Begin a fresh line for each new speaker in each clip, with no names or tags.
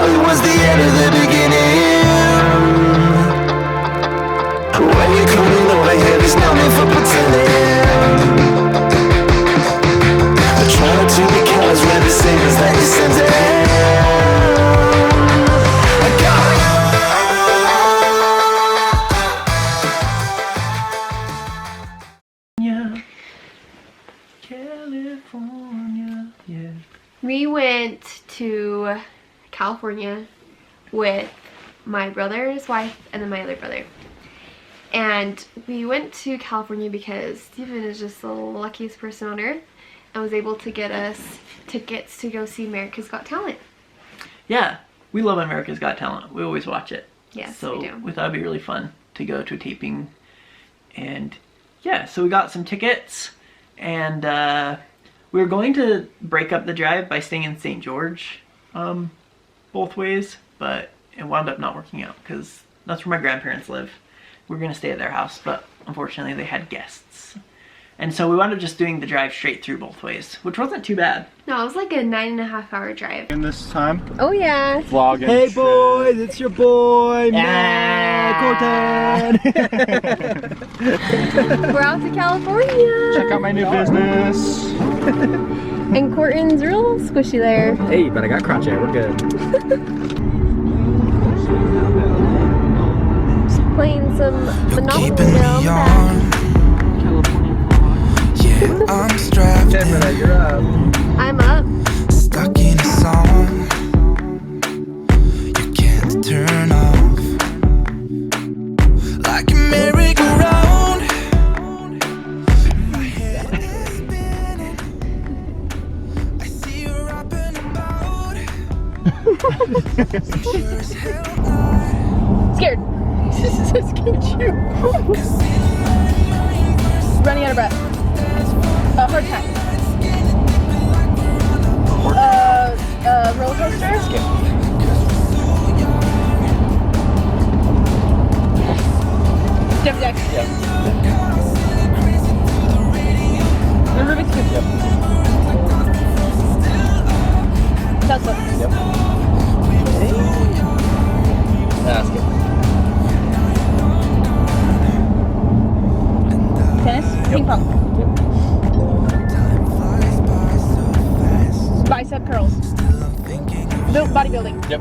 know it was the end of the beginning. When you're coming over here, there's no need for pretending. I try not to be careless with the signals that you send in. I got
California, yeah.
We went to California with my brother's wife and then my other brother. And we went to California because Steven is just the luckiest person on earth and was able to get us tickets to go see America's Got Talent.
Yeah, we love America's Got Talent. We always watch it.
Yes,
so
we do.
We thought it'd be really fun to go to a taping. And yeah, so we got some tickets. And we were going to break up the drive by staying in St. George both ways. But it wound up not working out because that's where my grandparents live. We were going to stay at their house, but unfortunately they had guests. And so we wound up just doing the drive straight through both ways, which wasn't too bad.
No, it was like a 9.5-hour drive.
In this time?
Oh yeah.
Vlogging.
Hey
shit.
boys, it's your boy, Matt Corton.
We're out to California.
Check out my new business.
And Corton's real squishy there.
Hey, but I got crotch hair, we're good.
Playing some Monopoly
keeping
now.
me on. Yeah, I'm strapped in,
You're up.
I'm up.
stuck in a song you can't turn off. Like a merry-go-round, my head is spinning. I see you up and about. You sure as hell not.
Scared. This is so scared. Running out of breath. Heart attack. Roller coaster. Jump deck.
Yep.
The Rubik's Cube.
Yep.
Tesla.
Yep. Basket.
Tennis. Ping pong. Bicep curls. Bodybuilding.
Yep.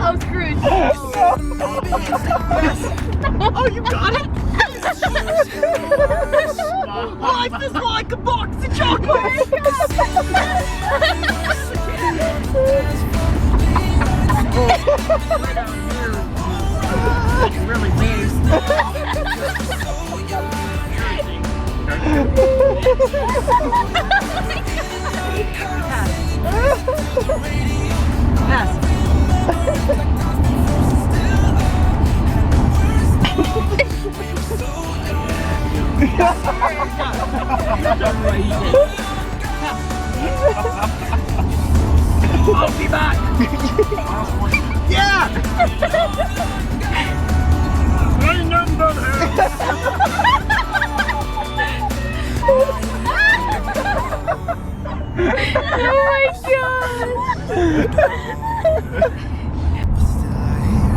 I'm screwed.
Oh, you got it? Life is like a box of chocolates. Really big. Pass. I'll be back. Yeah.
Oh my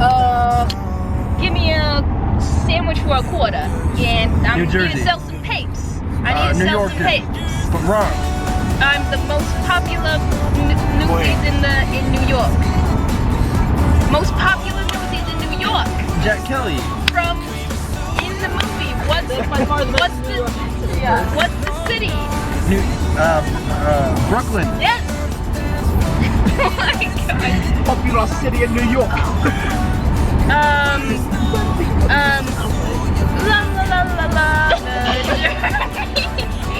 god.
Give me a sandwich for a quarter, and I
New
need
Jersey.
to sell some papes. I need to
New
sell
York.
some papes.
But wrong.
I'm the most popular newsies in New York. Most popular newsies in New York.
Jack Kelly.
From in the movie. What's the city?
Brooklyn.
Yes. Oh my god.
Popular city in New York.
La la la la la.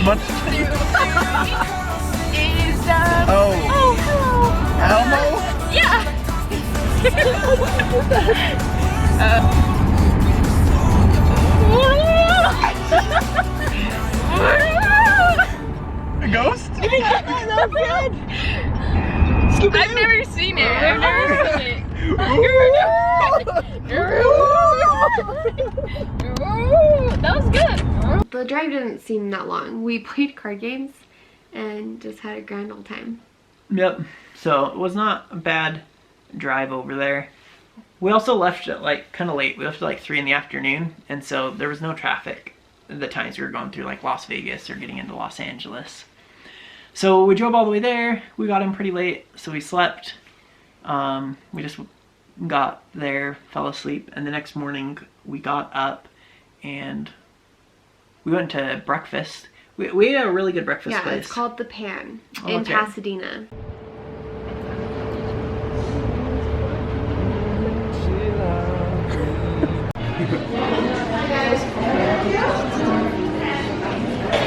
Much.
Is
Oh. Elmo?
Yeah.
A ghost?
I've never seen it. I've never seen it. good.
The drive didn't seem that long. We played card games and just had a grand old time.
Yep. So it was not a bad drive over there. We also left at like kind of late. We left at like 3 in the afternoon, and so there was no traffic the times we were going through like Las Vegas or getting into Los Angeles. So we drove all the way there. We got in pretty late, so we slept. We just got there, fell asleep, and the next morning we got up and we went to breakfast. We ate at a really good breakfast place.
Yeah, it's called The Pan
Oh,
in
okay.
Pasadena.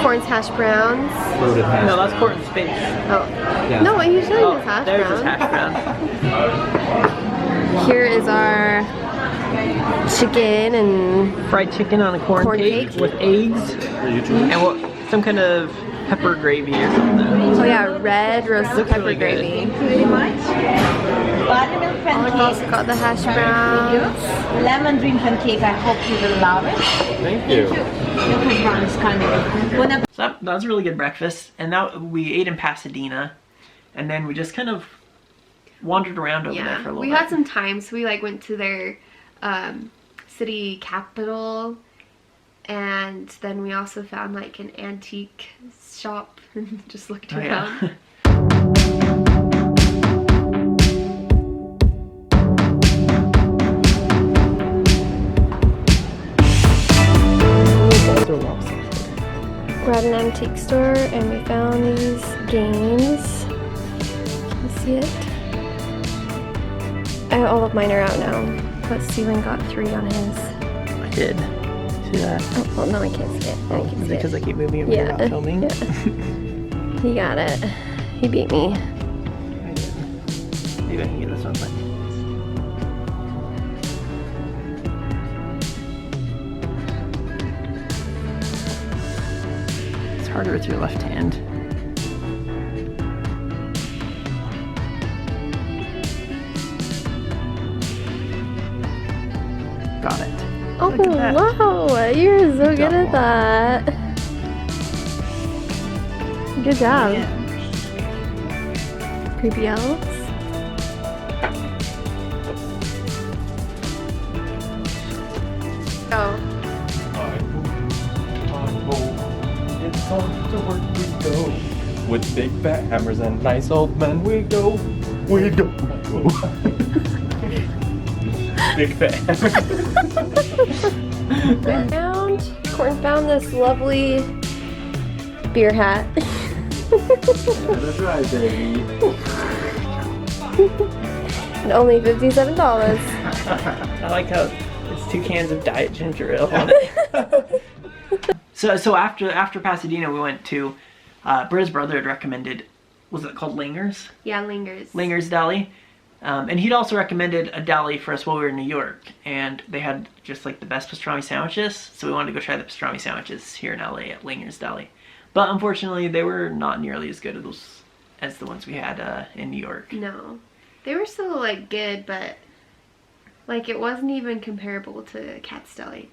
Corn's hash browns.
Loaded hash.
No, that's Corton's face.
Oh.
Yeah.
No, I usually
Oh,
use hash
there's his
browns.
hash brown.
Here is our chicken and
Fried chicken on a corn cake,
cake.
with eggs and what, some kind of pepper gravy or something.
oh yeah, red roasted
Looks
pepper
really good.
gravy.
Very much. Buttermilk
We've
pancake.
also got the hash browns.
Lemon dream pancake. I hope you will love it.
Thank you.
Your hash brown is coming. Wanna
So that was a really good breakfast, and now we ate in Pasadena, and then we just kind of wandered around over there for a
Yeah,
little
we
bit.
had some time, so we like went to their city capital, and then we also found like an antique shop and just looked
Oh,
around.
yeah.
We're at an antique store and we found these games. Can you see it? All of mine are out now, but Steven got 3 on his.
I did. See that?
Oh, well, no, I can't see it. Now I
Oh,
can
is
see
it because
it.
I keep moving it when you're not filming?
Yeah. He got it. He beat me.
I did. Maybe I can get this one. But... It's harder with your left hand. Got it.
Oh,
Look at that.
wow. You're so good
Double.
at that. Good job.
Yeah.
Creepy elves. Oh.
It's on to work we go. With big fat hammers and nice old men we go. We go. Big fat hammers.
Corn found this lovely beer hat.
That's right, baby.
And only $57.
I like how it's 2 cans of Diet Ginger Ale on it. So after Pasadena, we went to Britta's brother had recommended, was it called Linger's?
Yeah, lingers.
Linger's Deli. And he'd also recommended a deli for us while we were in New York, and they had just like the best pastrami sandwiches, so we wanted to go try the pastrami sandwiches here in LA at Linger's Deli. But unfortunately, they were not nearly as good as the ones we had in New York.
No. They were still like good, but like it wasn't even comparable to Cat's Deli.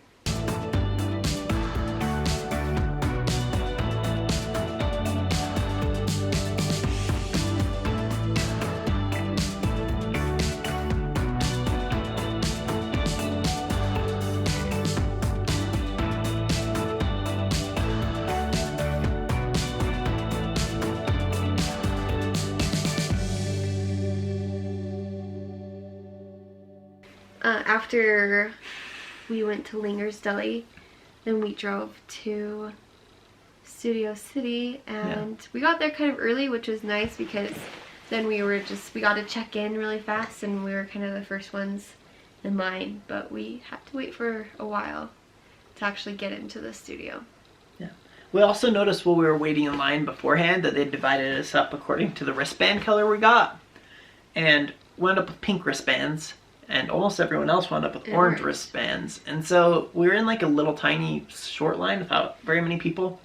After we went to Linger's Deli, then we drove to Studio City, and we got there kind of early, which was nice because then we got to check in really fast, and we were kind of the first ones in line, but we had to wait for a while to actually get into the studio.
We also noticed while we were waiting in line beforehand that they divided us up according to the wristband color we got, and we ended up with pink wristbands. And almost everyone else wound up with orange wristbands. And so we were in like a little tiny short line without very many people.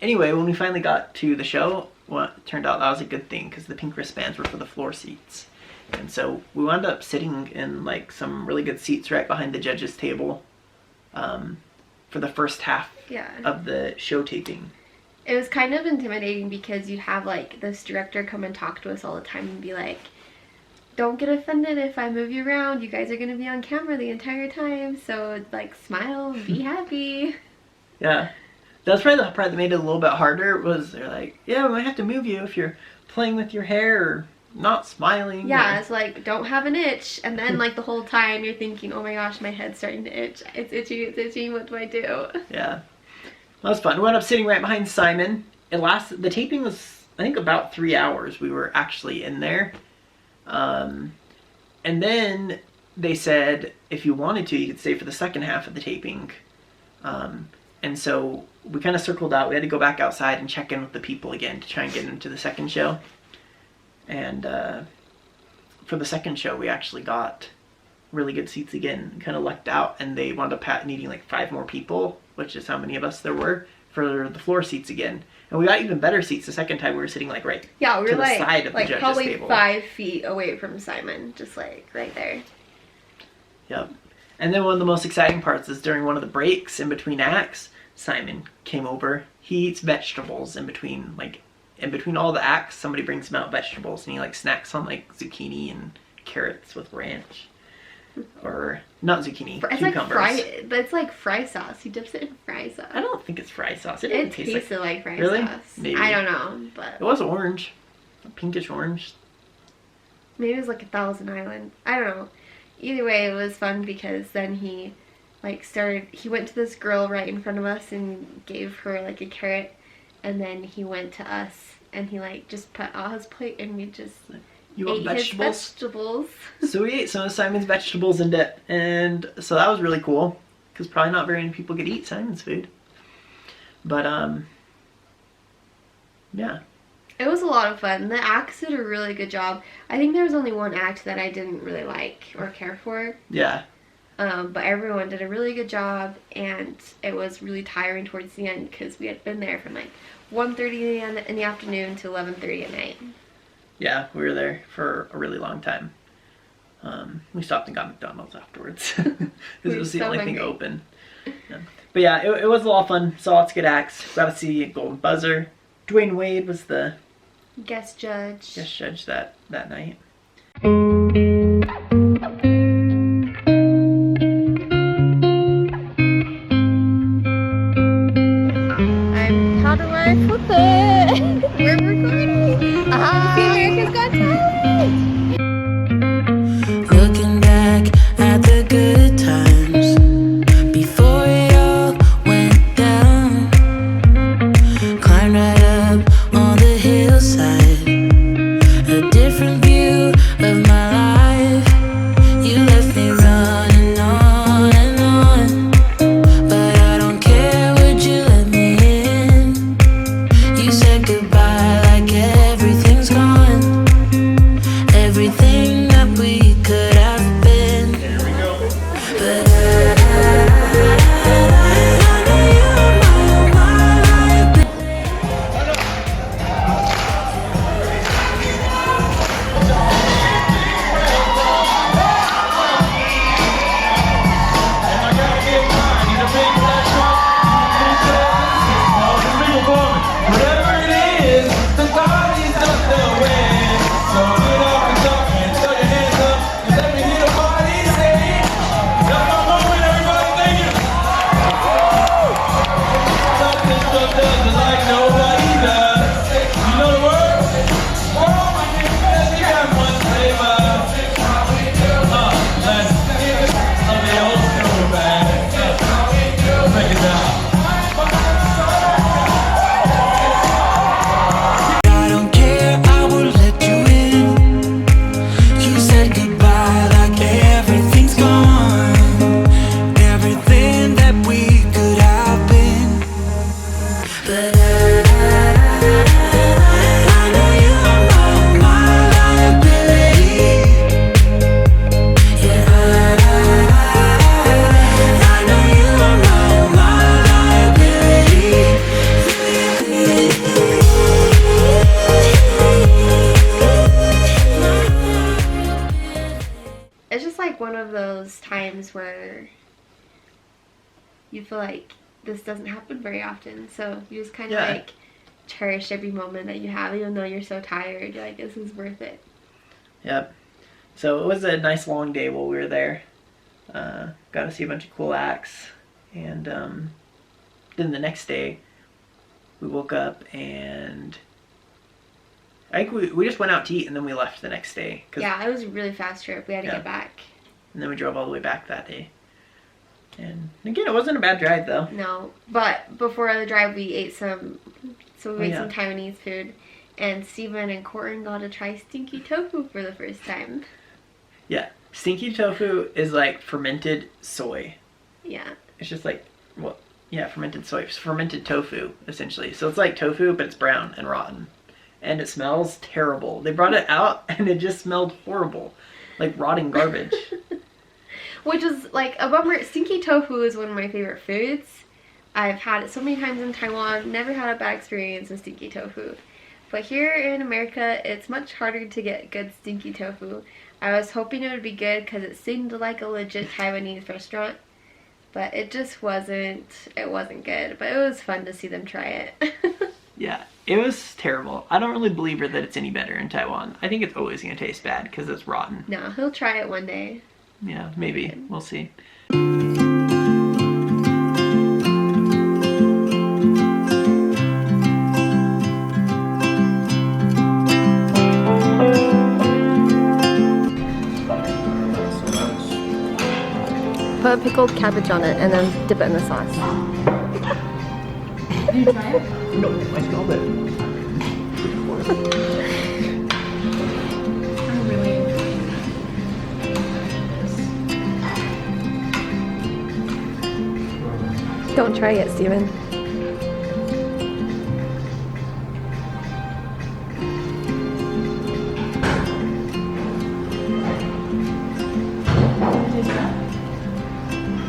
Anyway, when we finally got to the show, well, it turned out that was a good thing because the pink wristbands were for the floor seats. And so we wound up sitting in like some really good seats right behind the judges' table. for the first half
Yeah.
of the show taping.
It was kind of intimidating because you'd have like this director come and talk to us all the time and be like, don't get offended if I move you around. You guys are going to be on camera the entire time. So like smile, be happy.
Yeah. That's probably the part that made it a little bit harder was they're like, yeah, we might have to move you if you're playing with your hair or not smiling.
Yeah,
or...
it's like, don't have an itch. And then like the whole time you're thinking, oh my gosh, my head's starting to itch. It's itchy, what do I do?
Yeah. That was fun. We wound up sitting right behind Simon. The taping was, I think, about 3 hours we were actually in there. And then they said if you wanted to, you could stay for the second half of the taping. And so we kind of circled out. We had to go back outside and check in with the people again to try and get into the second show. And for the second show, we actually got really good seats again, kind of lucked out. And they wound up needing like 5 more people, which is how many of us there were, for the floor seats again. And we got even better seats the second time. We were sitting like right
Yeah, we
to
were
the side of the judges'
probably
table.
5 feet away from Simon, just like right there.
Yep. And then one of the most exciting parts is during one of the breaks in between acts, Simon came over. He eats vegetables in between all the acts. Somebody brings him out vegetables, and he like snacks on like zucchini and carrots with ranch, or not zucchini, cucumbers.
It's like fry sauce. He dips it in fry sauce.
I don't think it's fry sauce. It
It
tastes
tasted like fry
Really?
sauce.
Maybe.
I don't know, but
It was orange, pinkish orange.
maybe it was like 1,000 Island. I don't know. Either way, it was fun because then he he went to this girl right in front of us and gave her like a carrot, and then he went to us and he like just put on his plate and we just
You want
ate
vegetables?
his vegetables.
So we ate some of Simon's vegetables and dip, and so that was really cool because probably not very many people could eat Simon's food. But yeah.
It was a lot of fun. The acts did a really good job. I think there was only one act that I didn't really like or care for.
Yeah.
But everyone did a really good job, and it was really tiring towards the end because we had been there from like 1:30 in the afternoon to 11:30 at night.
Yeah, we were there for a really long time. We stopped and got McDonald's afterwards because
We
it
were
was the
so
only thing
hungry.
open. Yeah. But yeah, it was a lot of fun. Saw lots of good acts. Got to see Golden Buzzer. Dwayne Wade was the
Guest judge.
guest judge that night.
How do I flip it? We're recording. America's Got Talent.
Looking back at the good times before it all went down. Climbed right up on the hillside, a different view
you feel like this doesn't happen very often. So you just kind of
Yeah.
like cherish every moment that you have, even though you're so tired. You're like, this is worth it.
Yep. So it was a nice long day while we were there. Got to see a bunch of cool acts. And then the next day, we woke up and I think we just went out to eat and then we left the next day.
Yeah, it was a really fast trip. We had to
Yeah.
get back.
And then we drove all the way back that day. And again, it wasn't a bad drive though.
No, but before the drive, we ate some. So we made
yeah.
some Taiwanese food, and Steven and Corin got to try stinky tofu for the first time.
Yeah. Stinky tofu is like fermented soy.
Yeah.
It's just like, well, yeah, fermented soy. It's fermented tofu, essentially. So it's like tofu, but it's brown and rotten. And it smells terrible. They brought it out, and it just smelled horrible. Like rotting garbage.
Which is like a bummer. Stinky tofu is one of my favorite foods. I've had it so many times in Taiwan. Never had a bad experience with stinky tofu. But here in America, it's much harder to get good stinky tofu. I was hoping it would be good because it seemed like a legit Taiwanese restaurant. But it just wasn't. It wasn't good. But it was fun to see them try it.
Yeah, it was terrible. I don't really believe her that it's any better in Taiwan. I think it's always going to taste bad because it's rotten.
No, he'll try it one day.
Yeah, maybe. We'll see.
Put a pickled cabbage on it and then dip it in the sauce.
No, I smelled it.
Don't try it, Steven.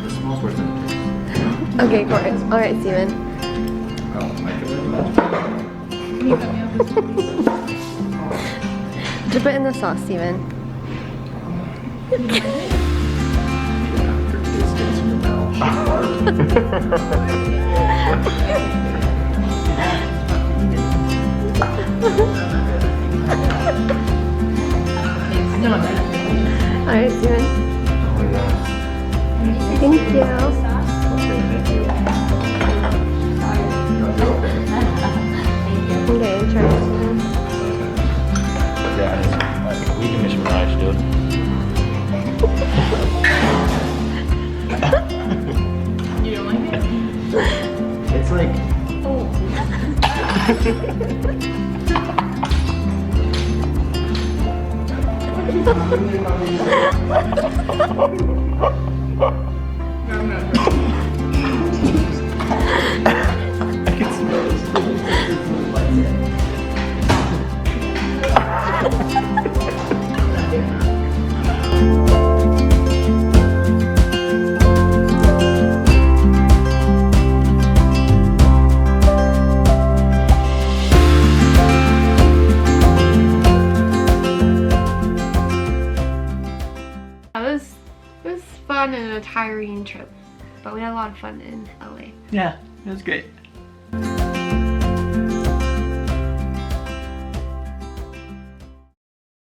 The smells worse than it tastes.
Okay, Corin. Alright, Steven.
I don't like it very much.
Dip it in the sauce, Steven.
After it stays in your
Alright, Steven. Thank you. Okay, try it.
Yeah, we can miss Mirage, dude.
You don't like it?
It's like... I can smell
It was fun and a tiring trip, but we had a lot of fun in LA.
Yeah, it was great.